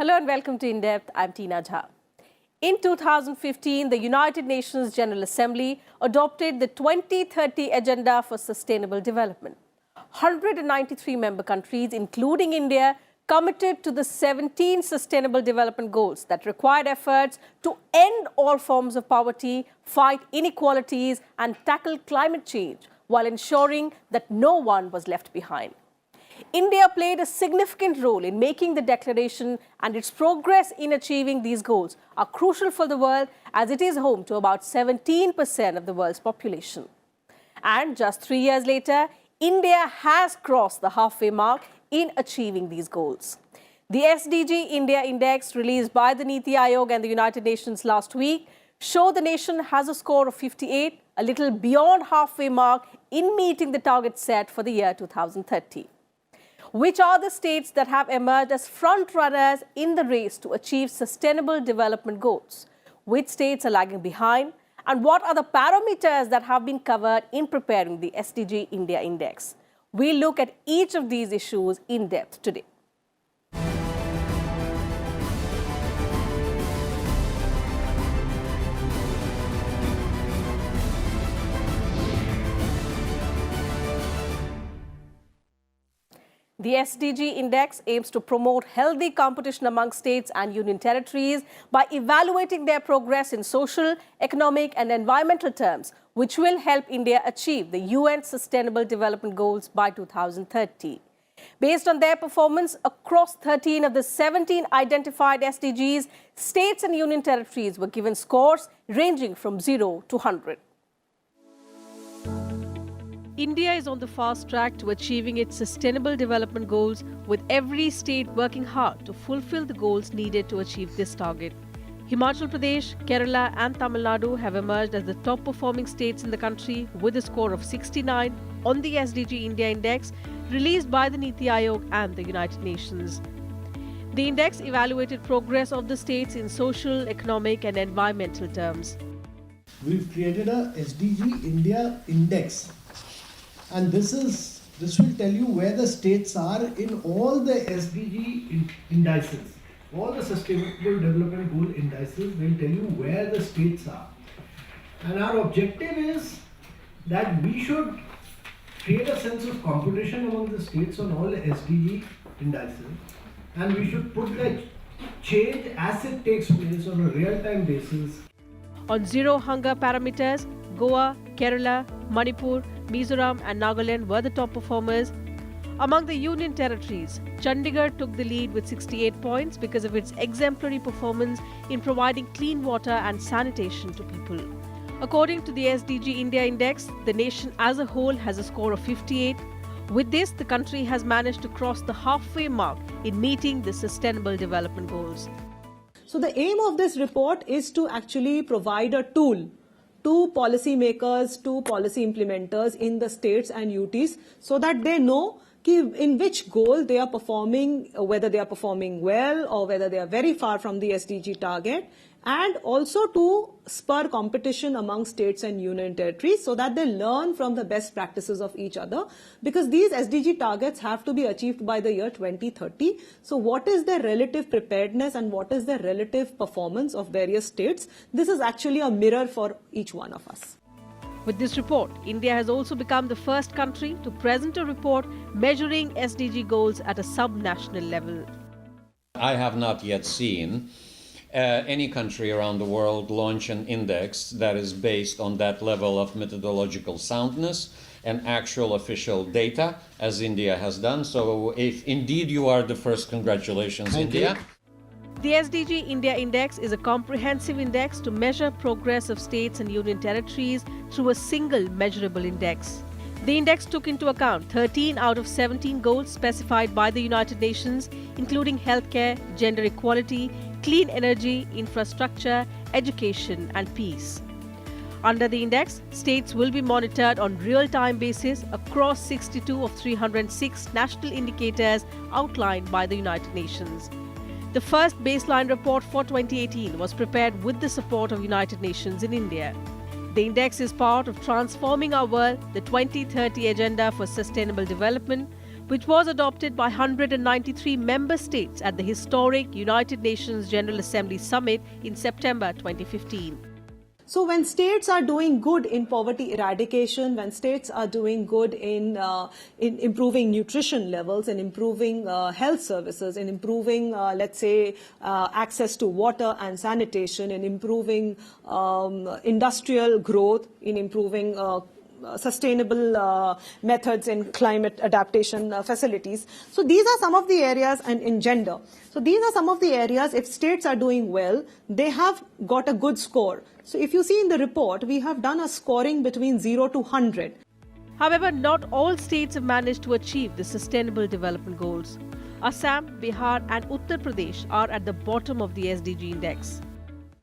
Hello and welcome to In Depth. I'm Tina Jha. In 2015, the United Nations General Assembly adopted the 2030 Agenda for Sustainable Development. 193 member countries, including India, committed to the 17 Sustainable Development Goals that required efforts to end all forms of poverty, fight inequalities, and tackle climate change while ensuring that no one was left behind. India played a significant role in making the declaration, and its progress in achieving these goals are crucial for the world as it is home to about 17% of the world's population. And just 3 years later, India has crossed the halfway mark in achieving these goals. The SDG India Index released by the NITI Aayog and the United Nations last week show the nation has a score of 58, a little beyond halfway mark in meeting the target set for the year 2030. Which are the states that have emerged as front runners in the race to achieve sustainable development goals? Which states are lagging behind? And what are the parameters that have been covered in preparing the SDG India Index? We'll look at each of these issues in depth today. The SDG Index aims to promote healthy competition among states and union territories by evaluating their progress in social, economic and environmental terms, which will help India achieve the UN Sustainable Development Goals by 2030. Based on their performance across 13 of the 17 identified SDGs, states and union territories were given scores ranging from 0 to 100. India is on the fast track to achieving its sustainable development goals, with every state working hard to fulfill the goals needed to achieve this target. Himachal Pradesh, Kerala and Tamil Nadu have emerged as the top performing states in the country with a score of 69 on the SDG India Index released by the NITI Aayog and the United Nations. The index evaluated progress of the states in social, economic and environmental terms. We've created a SDG India Index. And this will tell you where the states are in all the SDG indices. All the Sustainable Development Goal indices will tell you where the states are. And our objective is that we should create a sense of competition among the states on all the SDG indices. And we should put the change as it takes place on a real-time basis. On zero hunger parameters, Goa, Kerala, Manipur, Mizoram and Nagaland were the top performers. Among the union territories, Chandigarh took the lead with 68 points because of its exemplary performance in providing clean water and sanitation to people. According to the SDG India Index, the nation as a whole has a score of 58. With this, the country has managed to cross the halfway mark in meeting the Sustainable Development Goals. So the aim of this report is to actually provide a tool to policymakers, to policy implementers in the states and UTs so that they know in which goal they are performing, whether they are performing well or whether they are very far from the SDG target, and also to spur competition among states and union territories so that they learn from the best practices of each other, because these SDG targets have to be achieved by the year 2030. So what is their relative preparedness and what is their relative performance of various states? This is actually a mirror for each one of us. With this report, India has also become the first country to present a report measuring SDG goals at a sub-national level. I have not yet seen any country around the world launch an index that is based on that level of methodological soundness and actual official data, as India has done. So if indeed you are the first, congratulations, India. The SDG India Index is a comprehensive index to measure progress of states and union territories through a single measurable index. The index took into account 13 out of 17 goals specified by the United Nations, including healthcare, gender equality, clean energy, infrastructure, education and peace. Under the index, states will be monitored on real-time basis across 62 of 306 national indicators outlined by the United Nations. The first baseline report for 2018 was prepared with the support of United Nations in India. The index is part of Transforming Our World, the 2030 Agenda for Sustainable Development, which was adopted by 193 member states at the historic United Nations General Assembly Summit in September 2015. So when states are doing good in poverty eradication, when states are doing good in improving nutrition levels, in improving health services, in improving, let's say, access to water and sanitation, in improving industrial growth, in improving sustainable methods in climate adaptation facilities. So these are some of the areas, and in gender. So these are some of the areas, if states are doing well, they have got a good score. So if you see in the report, we have done a scoring between 0 to 100. However, not all states have managed to achieve the Sustainable Development Goals. Assam, Bihar and Uttar Pradesh are at the bottom of the SDG index.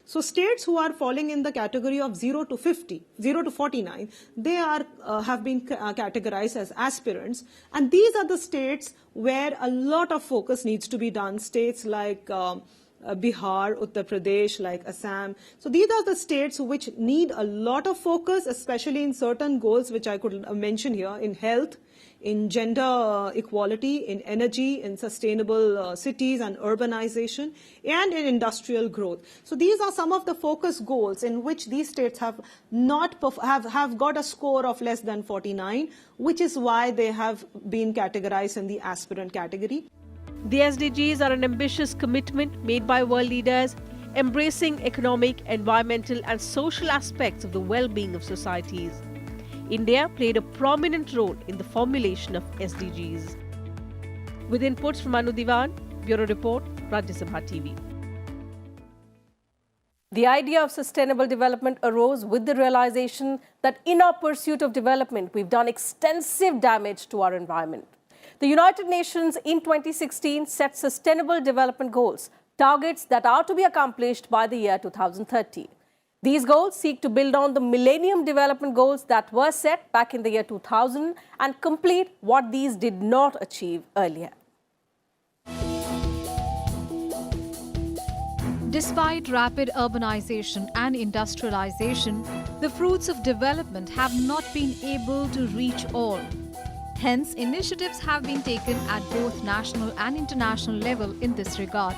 So states who are falling in the category of 0 to 50, 0 to 49, they are have been categorized as aspirants. And these are the states where a lot of focus needs to be done. States like Bihar, Uttar Pradesh, like Assam. So these are the states which need a lot of focus, especially in certain goals which I could mention here, in health, in gender equality, in energy, in sustainable cities and urbanization, and in industrial growth. So these are some of the focus goals in which these states have not have got a score of less than 49, which is why they have been categorized in the aspirant category. The SDGs are an ambitious commitment made by world leaders, embracing economic, environmental and social aspects of the well-being of societies. India played a prominent role in the formulation of SDGs. With inputs from Anu Diwan, Bureau Report, Rajya Sabha TV. The idea of sustainable development arose with the realization that in our pursuit of development, we've done extensive damage to our environment. The United Nations in 2016 set Sustainable Development Goals, targets that are to be accomplished by the year 2030. These goals seek to build on the Millennium Development Goals that were set back in the year 2000 and complete what these did not achieve earlier. Despite rapid urbanization and industrialization, the fruits of development have not been able to reach all. Hence, initiatives have been taken at both national and international level in this regard.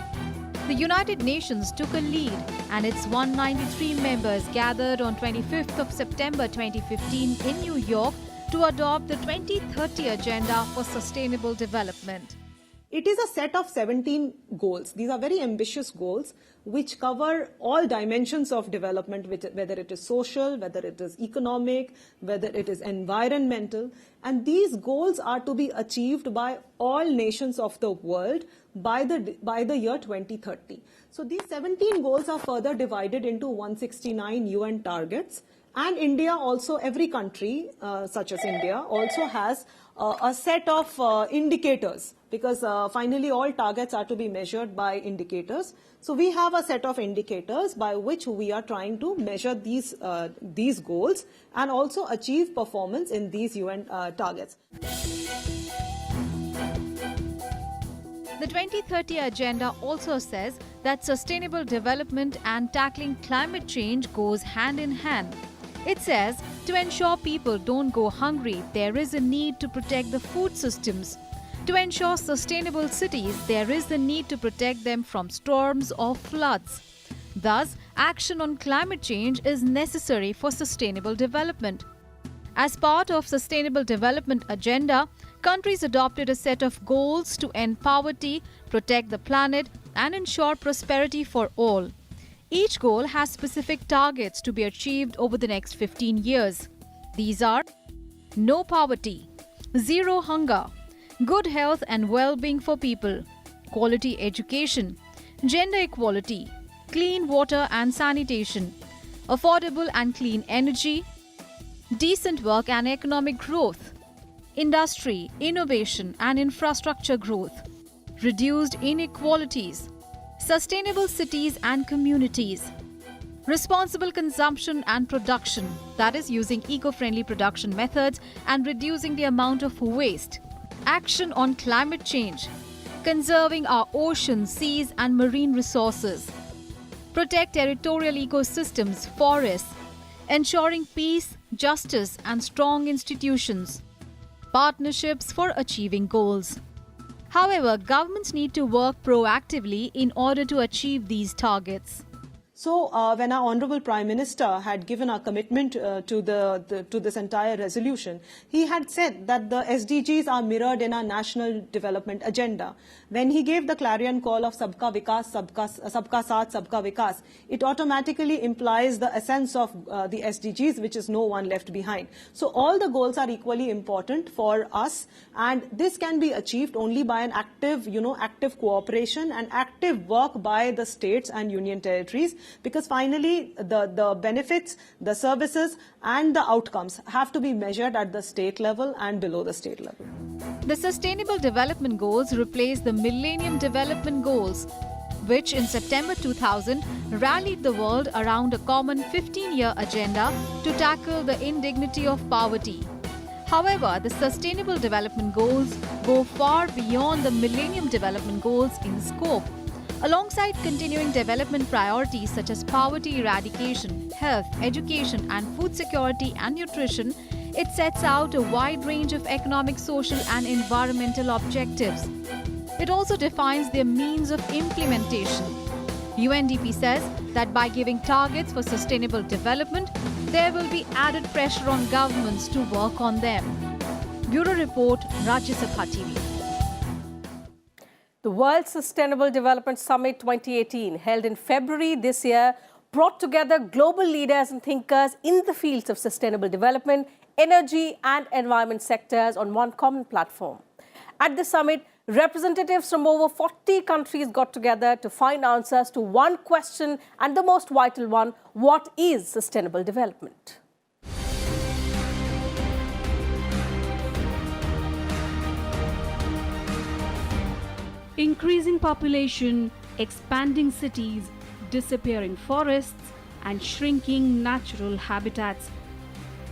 The United Nations took a lead and its 193 members gathered on 25th of September 2015 in New York to adopt the 2030 Agenda for Sustainable Development. It is a set of 17 goals. These are very ambitious goals which cover all dimensions of development, whether it is social, whether it is economic, whether it is environmental. And these goals are to be achieved by all nations of the world by the year 2030. So these 17 goals are further divided into 169 UN targets. And India also, every country such as India also has a set of indicators, because finally all targets are to be measured by indicators. So we have a set of indicators by which we are trying to measure these goals and also achieve performance in these UN targets. The 2030 Agenda also says that sustainable development and tackling climate change goes hand in hand. It says to ensure people don't go hungry, there is a need to protect the food systems. To ensure sustainable cities, there is the need to protect them from storms or floods. Thus, action on climate change is necessary for sustainable development. As part of Sustainable Development Agenda, countries adopted a set of goals to end poverty, protect the planet, and ensure prosperity for all. Each goal has specific targets to be achieved over the next 15 years. These are no poverty, zero hunger, good health and well-being for people, quality education, gender equality, clean water and sanitation, affordable and clean energy, decent work and economic growth, industry, innovation and infrastructure growth, reduced inequalities, sustainable cities and communities, responsible consumption and production, that is using eco-friendly production methods and reducing the amount of waste, action on climate change, conserving our oceans, seas and marine resources, protect territorial ecosystems, forests, ensuring peace, justice and strong institutions, partnerships for achieving goals. However, governments need to work proactively in order to achieve these targets. So, when our Honourable Prime Minister had given a commitment to this entire resolution, he had said that the SDGs are mirrored in our national development agenda. When he gave the clarion call of Sabka Vikas, Sabka Saath, Sabka Vikas, it automatically implies the essence of the SDGs, which is no one left behind. So, all the goals are equally important for us, and this can be achieved only by an active cooperation and active work by the states and union territories. Because finally, the benefits, the services and the outcomes have to be measured at the state level and below the state level. The Sustainable Development Goals replace the Millennium Development Goals, which in September 2000 rallied the world around a common 15-year agenda to tackle the indignity of poverty. However, the Sustainable Development Goals go far beyond the Millennium Development Goals in scope. Alongside continuing development priorities such as poverty eradication, health, education and food security and nutrition, it sets out a wide range of economic, social and environmental objectives. It also defines their means of implementation. UNDP says that by giving targets for sustainable development, there will be added pressure on governments to work on them. Bureau Report, Rajya Sabha TV. The World Sustainable Development Summit 2018, held in February this year, brought together global leaders and thinkers in the fields of sustainable development, energy and environment sectors on one common platform. At the summit, representatives from over 40 countries got together to find answers to one question, and the most vital one: what is sustainable development? Increasing population, expanding cities, disappearing forests, and shrinking natural habitats.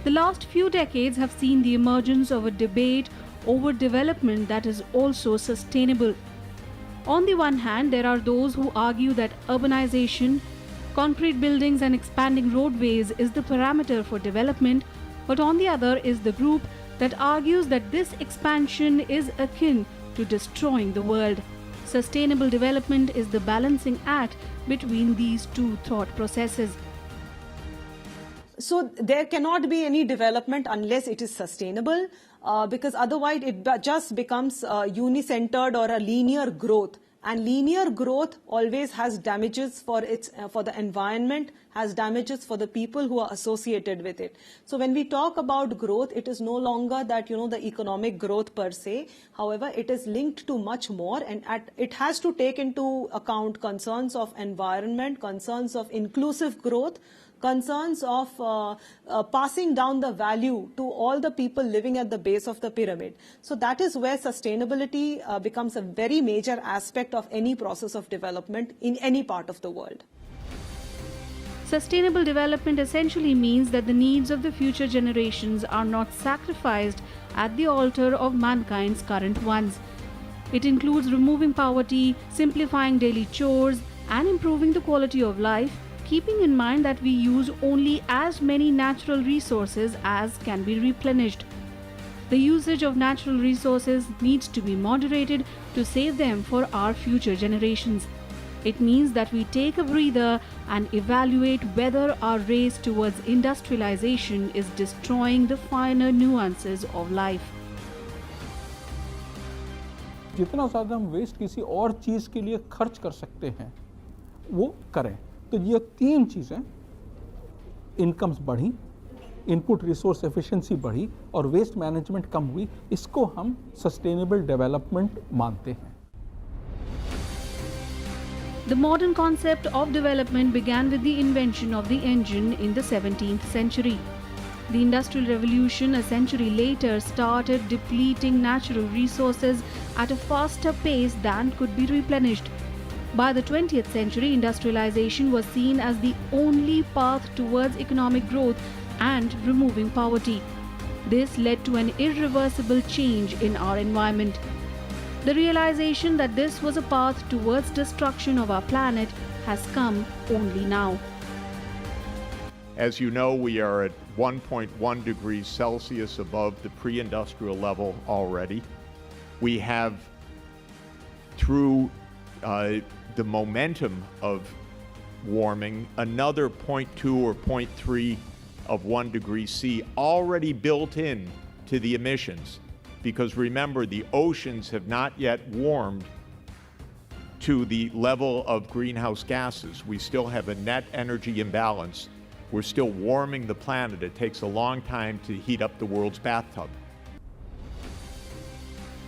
The last few decades have seen the emergence of a debate over development that is also sustainable. On the one hand, there are those who argue that urbanization, concrete buildings, and expanding roadways is the parameter for development, but on the other is the group that argues that this expansion is akin to destroying the world. Sustainable development is the balancing act between these two thought processes. So there cannot be any development unless it is sustainable, because otherwise it just becomes uni-centered or a linear growth. And linear growth always has damages for the environment, has damages for the people who are associated with it. So when we talk about growth, it is no longer that, the economic growth per se. However, it is linked to much more, and it has to take into account concerns of environment, concerns of inclusive growth, concerns of passing down the value to all the people living at the base of the pyramid. So that is where sustainability becomes a very major aspect of any process of development in any part of the world. Sustainable development essentially means that the needs of the future generations are not sacrificed at the altar of mankind's current ones. It includes removing poverty, simplifying daily chores, and improving the quality of life, keeping in mind that we use only as many natural resources as can be replenished. The usage of natural resources needs to be moderated to save them for our future generations. It means that we take a breather and evaluate whether our race towards industrialization is destroying the finer nuances of life. जितना ज़्यादा हम waste किसी और चीज़ के लिए खर्च कर सकते हैं वो करें। तो ये तीन चीज़ें, इनकम्स बढ़ी, इनपुट रिसोर्स एफिशिएंसी बढ़ी और वेस्ट मैनेजमेंट कम हुई, इसको हम सस्टेनेबल डेवलपमेंट मानते हैं। The modern concept of development began with the invention of the engine in the 17th century. The Industrial Revolution a century later started depleting natural resources at a faster pace than could be replenished. By the 20th century, industrialization was seen as the only path towards economic growth and removing poverty. This led to an irreversible change in our environment. The realization that this was a path towards destruction of our planet has come only now. As you know, we are at 1.1 degrees Celsius above the pre-industrial level already. We have, through the momentum of warming, another 0.2 or 0.3 of 1 degree C already built in to the emissions. Because remember, the oceans have not yet warmed to the level of greenhouse gases. We still have a net energy imbalance. We're still warming the planet. It takes a long time to heat up the world's bathtub.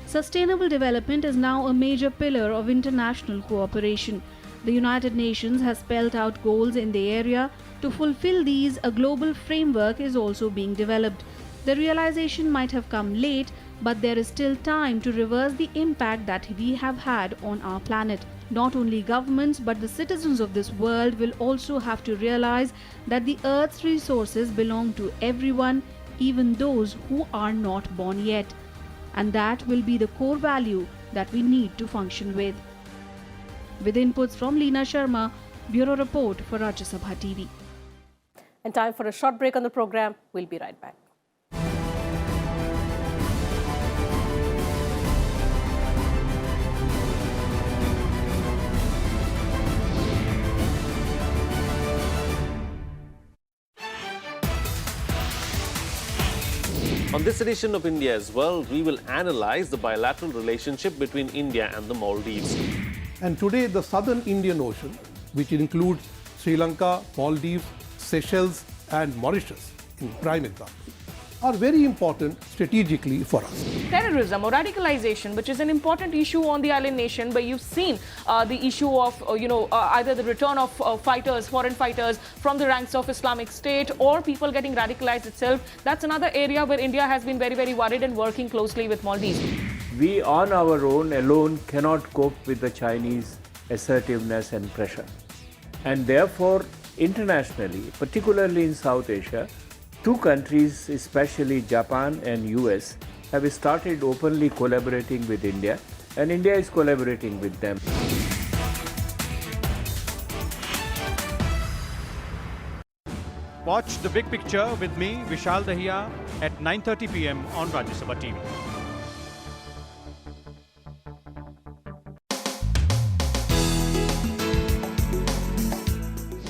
Sustainable development is now a major pillar of international cooperation. The United Nations has spelled out goals in the area. To fulfill these, a global framework is also being developed. The realization might have come late, but there is still time to reverse the impact that we have had on our planet. Not only governments, but the citizens of this world will also have to realize that the Earth's resources belong to everyone, even those who are not born yet. And that will be the core value that we need to function with. With inputs from Leena Sharma, Bureau Report for Rajya Sabha TV. And time for a short break on the program. We'll be right back. On this edition of India's World, we will analyze the bilateral relationship between India and the Maldives. And today, the southern Indian Ocean, which includes Sri Lanka, Maldives, Seychelles, and Mauritius, in prime example, are very important strategically for us. Terrorism or radicalization, which is an important issue on the island nation, but you've seen the issue of, either the return of fighters, foreign fighters from the ranks of Islamic State, or people getting radicalized itself. That's another area where India has been very, very worried and working closely with Maldives. We on our own alone cannot cope with the Chinese assertiveness and pressure. And therefore, internationally, particularly in South Asia, two countries, especially Japan and US, have started openly collaborating with India, and India is collaborating with them. Watch The Big Picture with me, Vishal Dahiya, at 9:30 p.m. on Rajya Sabha TV.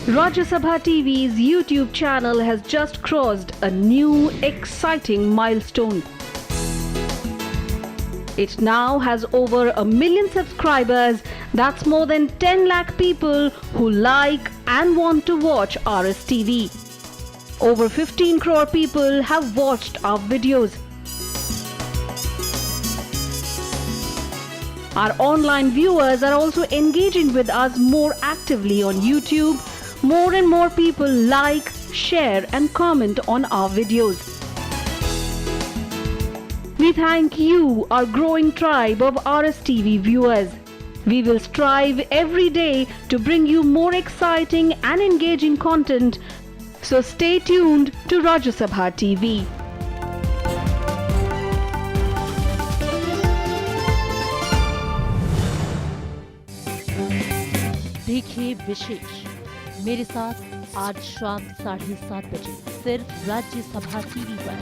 Rajya Sabha TV's YouTube channel has just crossed a new exciting milestone. It now has over 1 million subscribers. That's more than 10 lakh people who like and want to watch RSTV. Over 15 crore people have watched our videos. Our online viewers are also engaging with us more actively on YouTube. More and more people like, share and comment on our videos. We thank you, our growing tribe of RSTV viewers. We will strive every day to bring you more exciting and engaging content. So stay tuned to Rajya Sabha TV. देखिए विशेष मेरे साथ आज शाम 7:30 बजे सिर्फ राज्य सभा TV पर।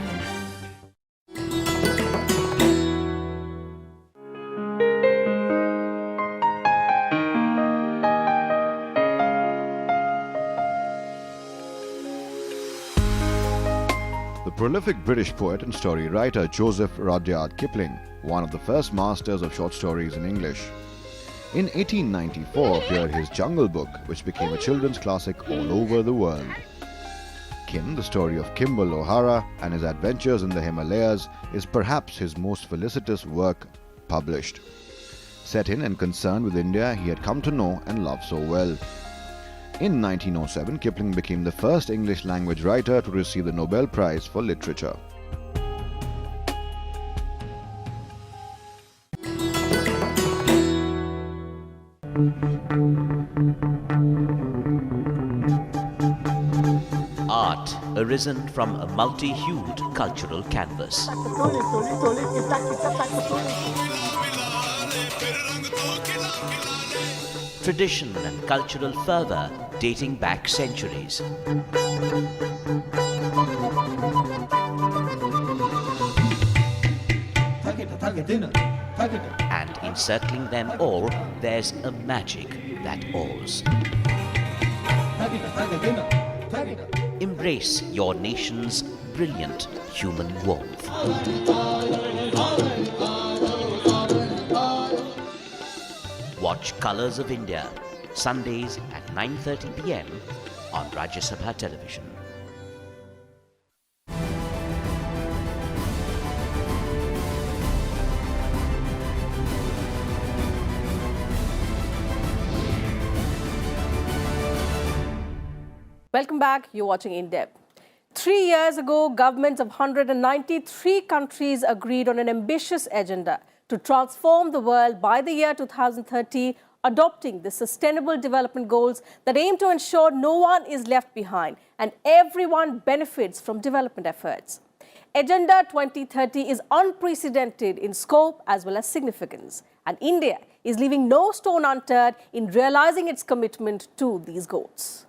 The prolific British poet and story writer Joseph Rudyard Kipling, one of the first masters of short stories in English. In 1894 appeared his Jungle Book, which became a children's classic all over the world. Kim, the story of Kimball O'Hara and his adventures in the Himalayas, is perhaps his most felicitous work published. Set in and concerned with India he had come to know and love so well. In 1907, Kipling became the first English-language writer to receive the Nobel Prize for Literature. Art arisen from a multi-hued cultural canvas. Tradition and cultural fervour dating back centuries. And encircling them all, there's a magic that awes. Embrace your nation's brilliant human warmth. Watch Colours of India, Sundays at 9:30 p.m. on Rajya Sabha Television. Welcome back. You're watching In Depth. 3 years ago, governments of 193 countries agreed on an ambitious agenda to transform the world by the year 2030, adopting the Sustainable Development Goals that aim to ensure no one is left behind and everyone benefits from development efforts. Agenda 2030 is unprecedented in scope as well as significance, and India is leaving no stone unturned in realizing its commitment to these goals.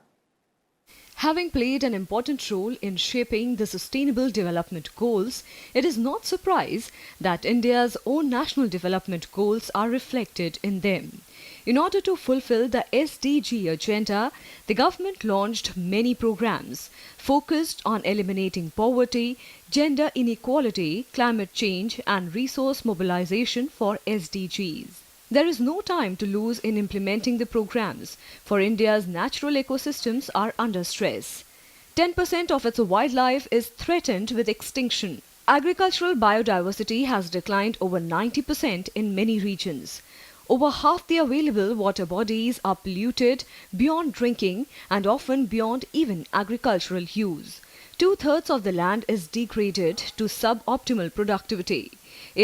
Having played an important role in shaping the Sustainable Development Goals, it is not surprise that India's own national development goals are reflected in them. In order to fulfill the SDG agenda, the government launched many programs focused on eliminating poverty, gender inequality, climate change, and resource mobilization for SDGs. There is no time to lose in implementing the programs, for India's natural ecosystems are under stress. 10% of its wildlife is threatened with extinction. Agricultural biodiversity has declined over 90% in many regions. Over half the available water bodies are polluted beyond drinking and often beyond even agricultural use. 2/3 of the land is degraded to suboptimal productivity.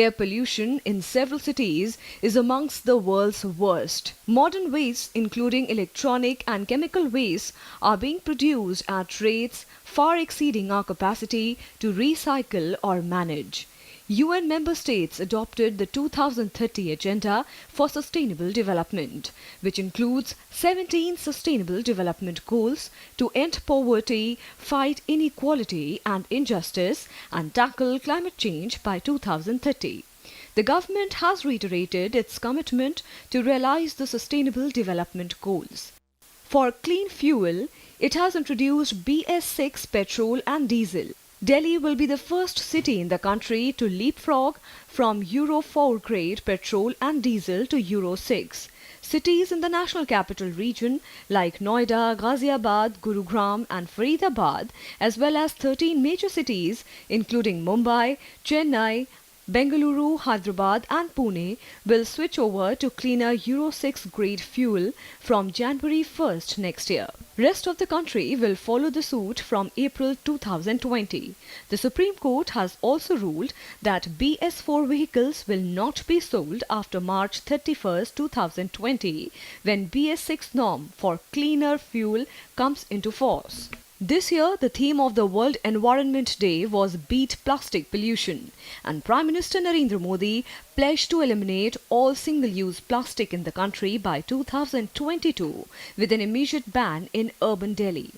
Air pollution in several cities is amongst the world's worst. Modern wastes, including electronic and chemical waste, are being produced at rates far exceeding our capacity to recycle or manage. UN member states adopted the 2030 Agenda for Sustainable Development, which includes 17 Sustainable Development Goals to end poverty, fight inequality and injustice, and tackle climate change by 2030. The government has reiterated its commitment to realize the Sustainable Development Goals. For clean fuel, it has introduced BS6 petrol and diesel. Delhi will be the first city in the country to leapfrog from Euro 4 grade petrol and diesel to Euro 6. Cities in the National Capital Region like Noida, Ghaziabad, Gurugram and Faridabad, as well as 13 major cities including Mumbai, Chennai, Bengaluru, Hyderabad and Pune will switch over to cleaner Euro 6 grade fuel from January 1st next year. Rest of the country will follow the suit from April 2020. The Supreme Court has also ruled that BS4 vehicles will not be sold after March 31st, 2020 when BS6 norm for cleaner fuel comes into force. This year, the theme of the World Environment Day was Beat Plastic Pollution, and Prime Minister Narendra Modi pledged to eliminate all single-use plastic in the country by 2022 with an immediate ban in urban Delhi.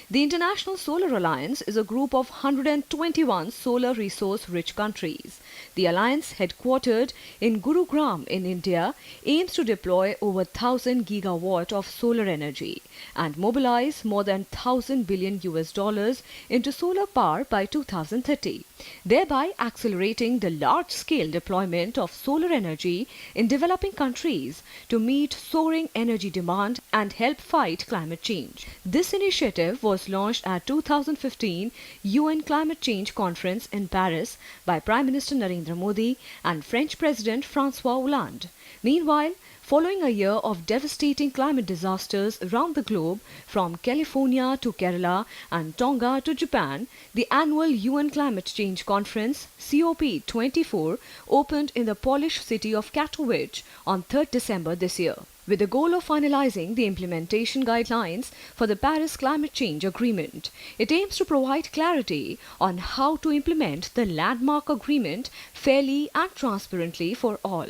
The International Solar Alliance is a group of 121 solar resource-rich countries. The alliance, headquartered in Gurugram in India, aims to deploy over 1,000 gigawatt of solar energy and mobilize more than $1,000 billion into solar power by 2030, thereby accelerating the large-scale deployment of solar energy in developing countries to meet soaring energy demand and help fight climate change. This initiative was launched at 2015 UN Climate Change Conference in Paris by Prime Minister Narendra Modi and French President François Hollande. Meanwhile, following a year of devastating climate disasters around the globe, from California to Kerala and Tonga to Japan, the annual UN Climate Change Conference, COP24, opened in the Polish city of Katowice on 3rd December this year, with the goal of finalizing the implementation guidelines for the Paris Climate Change Agreement. It aims to provide clarity on how to implement the landmark agreement fairly and transparently for all.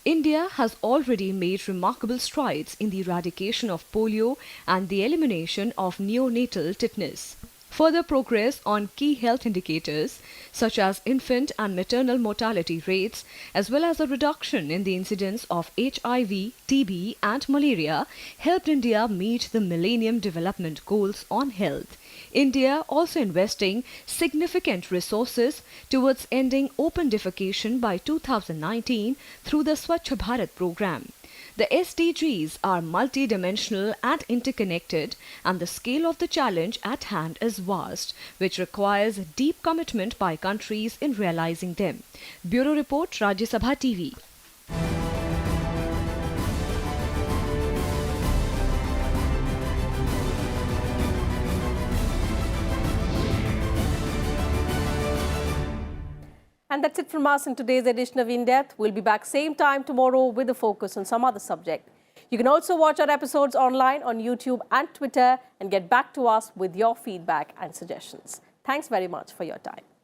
India has already made remarkable strides in the eradication of polio and the elimination of neonatal tetanus. Further progress on key health indicators such as infant and maternal mortality rates, as well as a reduction in the incidence of HIV, TB and malaria, helped India meet the Millennium Development Goals on health. India also investing significant resources towards ending open defecation by 2019 through the Swachh Bharat program. The SDGs are multidimensional and interconnected, and the scale of the challenge at hand is vast, which requires deep commitment by countries in realizing them. Bureau Report, Rajya Sabha TV. And that's it from us in today's edition of In Depth. We'll be back same time tomorrow with a focus on some other subject. You can also watch our episodes online on YouTube and Twitter and get back to us with your feedback and suggestions. Thanks very much for your time.